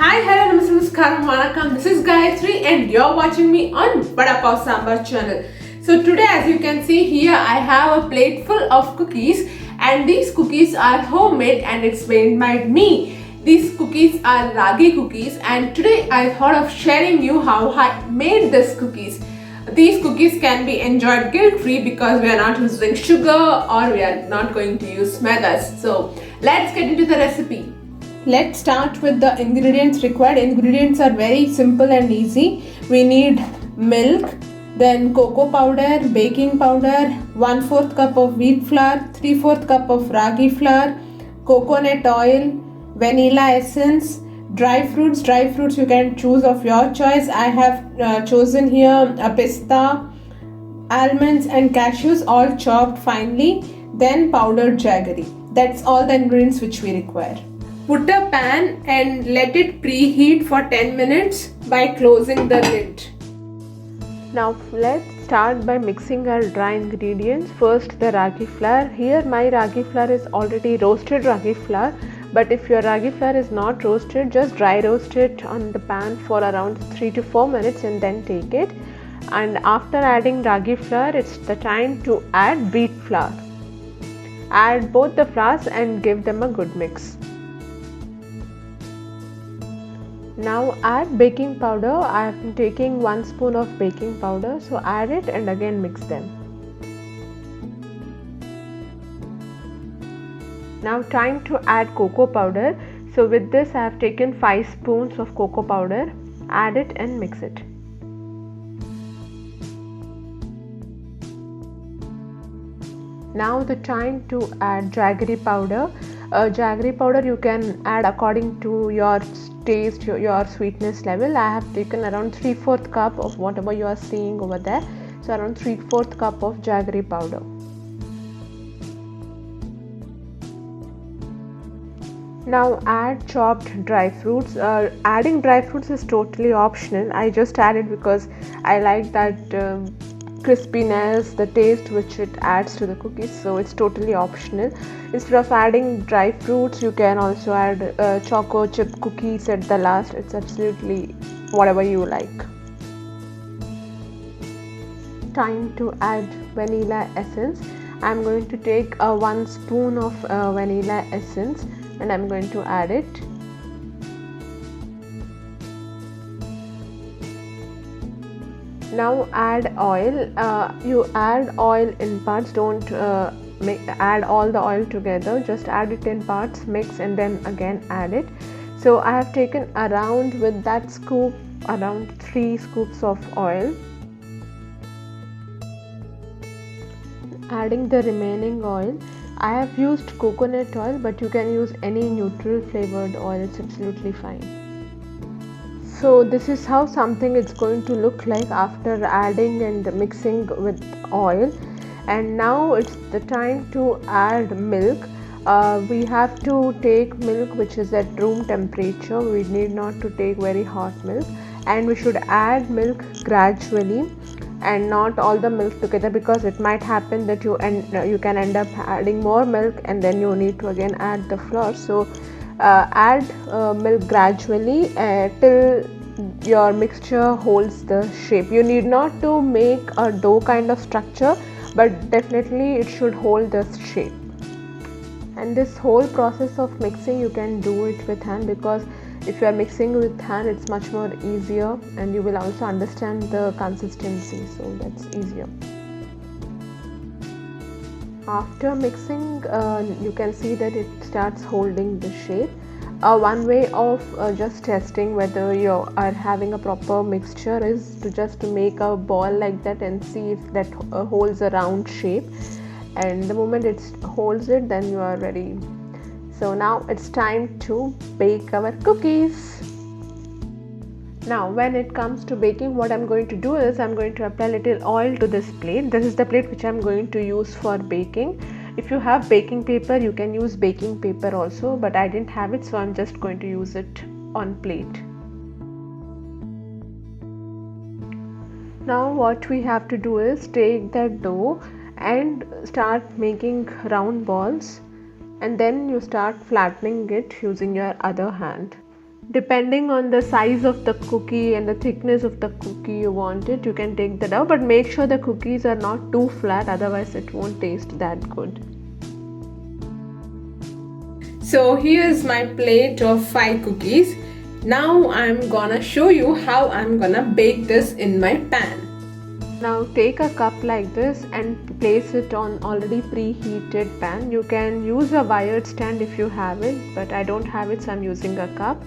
Hi, hello, namaste, namaskaram, vanakkam. This is Gayatri and you're watching me on Vada Pav Sambar channel. So today, as you can see here, I have a plate full of cookies, and these cookies are homemade and it's made by me. These cookies are ragi cookies, and today I thought of sharing you how I made these cookies. These cookies can be enjoyed guilt-free because we are not using sugar or we are not going to use megas. So let's get into the recipe. Let's start with the ingredients required. Ingredients are very simple and easy. We need milk, then cocoa powder, baking powder, 1/4 cup of wheat flour, 3/4 cup of ragi flour, coconut oil, vanilla essence, dry fruits. Dry fruits you can choose of your choice. I have chosen here a pista, almonds and cashews all chopped finely, then powdered jaggery. That's all the ingredients which we require. Put a pan and let it preheat for 10 minutes by closing the lid. Now let's start by mixing our dry ingredients. First the ragi flour. Here my ragi flour is already roasted ragi flour, but if your ragi flour is not roasted, just dry roast it on the pan for around 3 to 4 minutes and then take it. And after adding ragi flour, it's the time to add wheat flour. Add both the flours and give them a good mix. Now add baking powder. I am taking 1 spoon of baking powder, so add it and again mix them. Now time to add cocoa powder. So with this I have taken 5 spoons of cocoa powder. Add it and mix it. Now the time to add jaggery powder. Jaggery powder you can add according to your taste, your sweetness level. I have taken around 3/4 cup of whatever you are seeing over there, so around 3/4 cup of jaggery powder. Now add chopped dry fruits. Adding dry fruits is totally optional. I just added because I like that crispiness, the taste which it adds to the cookies, so it's totally optional. Instead of adding dry fruits, you can also add choco chip cookies at the last. It's absolutely whatever you like. Time to add vanilla essence. I'm going to take 1 spoon of vanilla essence and I'm going to add it. Now add oil. You add oil in parts. Don't add all the oil together. Just add it in parts, mix and then again add it. So I have taken around, with that scoop, around 3 scoops of oil. Adding the remaining oil. I have used coconut oil, but you can use any neutral flavored oil. It's absolutely fine. So this is how something is going to look like after adding and mixing with oil. And now it's the time to add milk. We have to take milk which is at room temperature. We need not to take very hot milk, and we should add milk gradually and not all the milk together, because it might happen that you can end up adding more milk and then you need to again add the flour. So add milk gradually till your mixture holds the shape. You need not to make a dough kind of structure, but definitely it should hold the shape. And this whole process of mixing, you can do it with hand, because if you are mixing with hand, it's much more easier and you will also understand the consistency, so that's easier. After mixing, you can see that it starts holding the shape. One way of just testing whether you are having a proper mixture is to just make a ball like that and see if that holds a round shape, and the moment it holds it, then you are ready. So now it's time to bake our cookies. Now when it comes to baking, what I'm going to do is I'm going to apply little oil to this plate. This is the plate which I'm going to use for baking. If you have baking paper, you can use baking paper also, but I didn't have it, so I'm just going to use it on plate. Now what we have to do is take that dough and start making round balls, and then you start flattening it using your other hand. Depending on the size of the cookie and the thickness of the cookie you want it, you can take the dough, but make sure the cookies are not too flat, otherwise it won't taste that good. So here's my plate of 5 cookies. Now I'm gonna show you how I'm gonna bake this in my pan. Now take a cup like this and place it on already preheated pan. You can use a wired stand if you have it, but I don't have it, so I'm using a cup.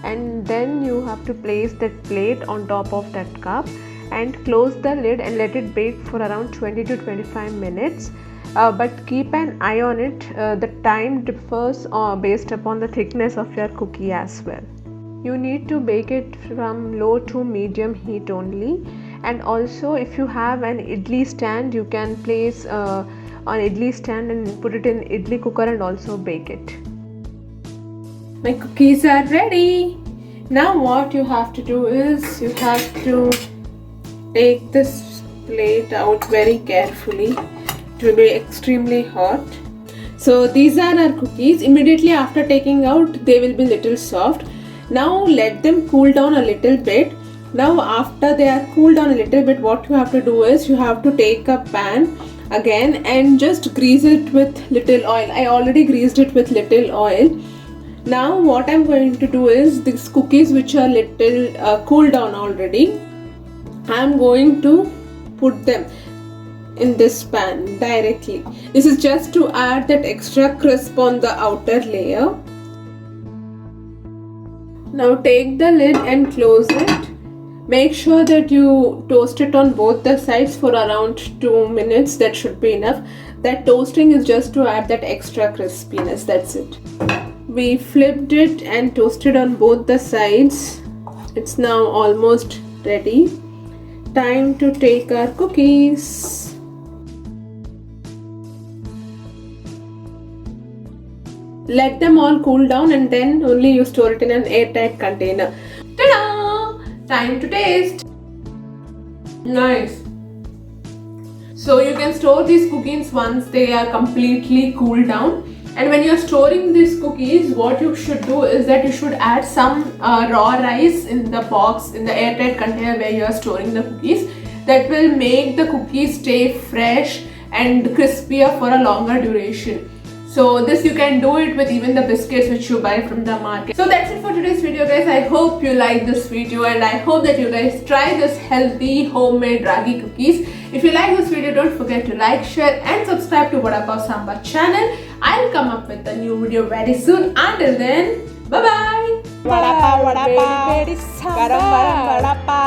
And then you have to place that plate on top of that cup and close the lid and let it bake for around 20 to 25 minutes. But keep an eye on it. The time differs based upon the thickness of your cookie as well. You need to bake it from low to medium heat only. And also, if you have an idli stand, you can place on idli stand and put it in idli cooker and also bake it. My cookies are ready. Now what you have to do is you have to take this plate out very carefully. It will be extremely hot. So these are our cookies. Immediately after taking out, they will be little soft. Now let them cool down a little bit. Now after they are cooled down a little bit, what you have to do is you have to take a pan again and just grease it with little oil. I already greased it with little oil. Now what I'm going to do is these cookies which are little cooled down already, I'm going to put them in this pan directly. This is just to add that extra crisp on the outer layer. Now take the lid and close it. Make sure that you toast it on both the sides for around 2 minutes. That should be enough. That toasting is just to add that extra crispiness. That's it. We flipped it and toasted on both the sides. It's now almost ready. Time to take our cookies. Let them all cool down and then only you store it in an airtight container. Ta-da! Time to taste. Nice. So you can store these cookies once they are completely cooled down. And when you're storing these cookies, what you should do is that you should add some raw rice in the box, in the airtight container where you are storing the cookies. That will make the cookies stay fresh and crispier for a longer duration. So this you can do it with even the biscuits which you buy from the market. So that's it for today's video, guys. I hope you like this video and I hope that you guys try this healthy homemade ragi cookies. If you like this video, don't forget to like, share and subscribe to Vada Pav Sambar channel. I'll come up with a new video very soon. Until then, bye bye. Vada Pav, Vada Pav. Garam Garam Vada Pav.